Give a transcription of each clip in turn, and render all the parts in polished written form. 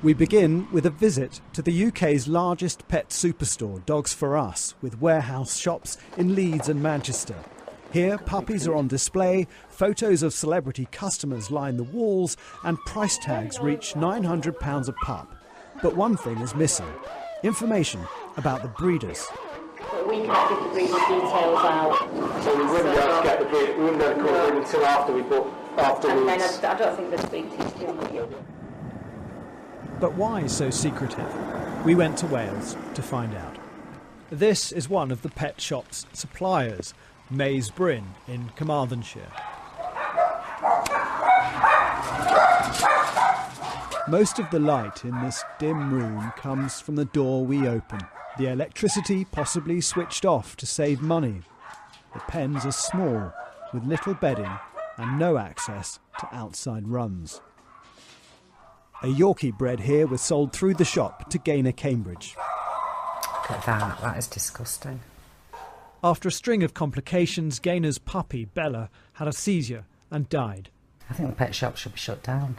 We begin with a visit to the UK's largest pet superstore, Dogs4Us, with warehouse shops in Leeds and Manchester. Here, puppies are on display, photos of celebrity customers line the walls, and price tags reach £900 a pup. But one thing is missing: information about the breeders. But we can't give the breeder details out. So we wouldn't be able to get the breeder, we wouldn't be able to call the breeder until afterwards. I don't think there's been teaching with you. But why so secretive? We went to Wales to find out. This is one of the pet shop's suppliers, Maes Bryn in Carmarthenshire. Most of the light in this dim room comes from the door we open. The electricity possibly switched off to save money. The pens are small, with little bedding and no access to outside runs. A Yorkie bred here was sold through the shop to Gaynor, Cambridge. Look at that, that is disgusting. After a string of complications, Gaynor's puppy, Bella, had a seizure and died. I think the pet shop should be shut down,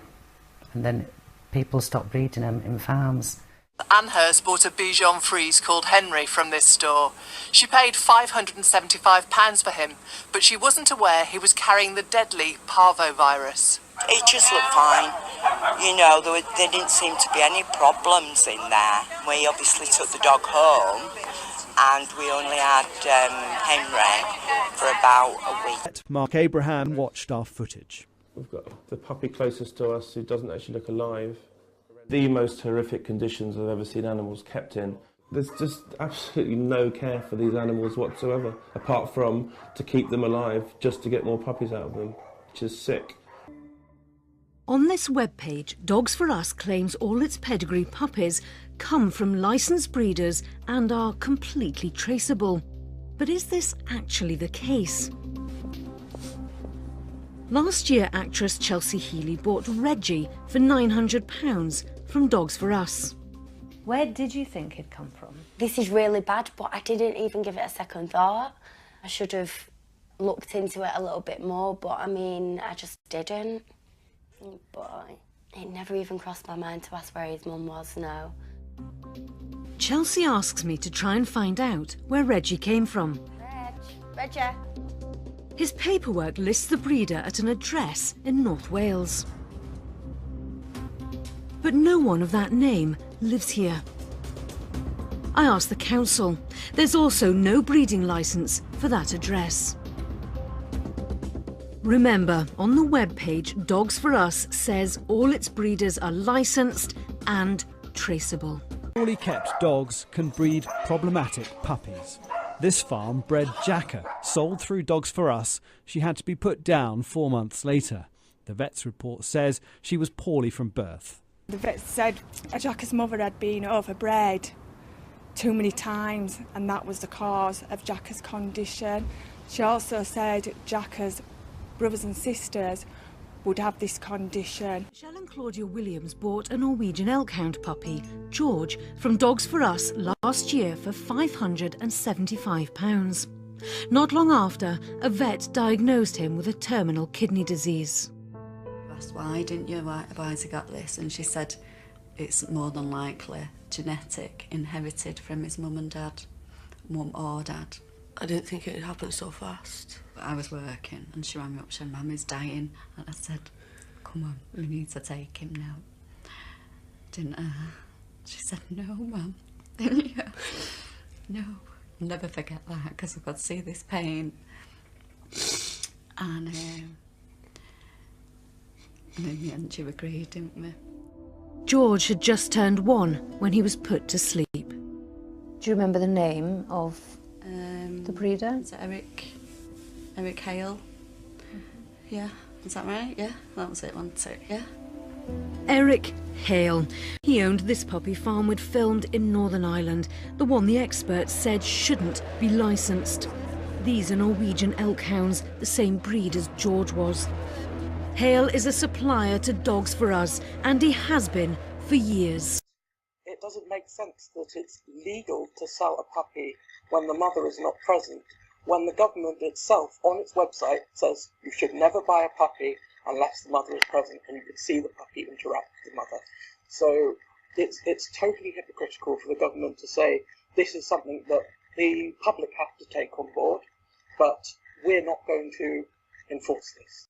and then people stop breeding them in farms. Anne Hurst bought a Bichon Frise called Henry from this store. She paid £575 for him, but she wasn't aware he was carrying the deadly parvovirus. It just looked fine. You know, there didn't seem to be any problems in there. We obviously took the dog home, and we only had Henry for about a week. Mark Abraham watched our footage. We've got the puppy closest to us who doesn't actually look alive. The most horrific conditions I've ever seen animals kept in. There's just absolutely no care for these animals whatsoever, apart from to keep them alive, just to get more puppies out of them, which is sick. On this webpage, Dogs4Us claims all its pedigree puppies come from licensed breeders and are completely traceable. But is this actually the case? Last year, actress Chelsea Healey bought Reggie for £900 from Dogs4Us. Where did you think he'd come from? This is really bad, but I didn't even give it a second thought. I should have looked into it a little bit more, but I mean, I just didn't. But it never even crossed my mind to ask where his mum was, no. Chelsea asks me to try and find out where Reggie came from. Reggie. His paperwork lists the breeder at an address in North Wales. But no one of that name lives here. I asked the council. There's also no breeding licence for that address. Remember, on the webpage, Dogs4Us says all its breeders are licensed and traceable. Poorly kept dogs can breed problematic puppies. This farm bred Jacka, sold through Dogs4Us. She had to be put down 4 months later. The vet's report says she was poorly from birth. The vet said Jacka's mother had been overbred too many times, and that was the cause of Jacka's condition. She also said Jacka's brothers and sisters would have this condition. Michelle and Claudia Williams bought a Norwegian elk-hound puppy, George, from Dogs4Us last year for £575. Not long after, a vet diagnosed him with a terminal kidney disease. Asked why didn't you, why has he got this? And she said it's more than likely genetic, inherited from his mum and dad, mum or dad. I didn't think it would happen so fast. I was working and she rang me up, she said, Mummy's dying. And I said, come on, we need to take him now. Didn't I? She said, no, Mum. Yeah. No, I'll never forget that because I could see this pain. And in the end, you agreed, didn't we? George had just turned 1 when he was put to sleep. Do you remember the name of the breeder? Is it Eric Hale? Yeah, is that right? Yeah, that was it, wasn't it? Yeah. Eric Hale. He owned this puppy farm we'd filmed in Northern Ireland, the one the experts said shouldn't be licensed. These are Norwegian elk hounds, the same breed as George was. Hale is a supplier to Dogs4Us, and he has been for years. It doesn't make sense that it's legal to sell a puppy when the mother is not present, when the government itself on its website says you should never buy a puppy unless the mother is present and you can see the puppy interact with the mother. So It's totally hypocritical for the government to say this is something that the public have to take on board, but we're not going to enforce this.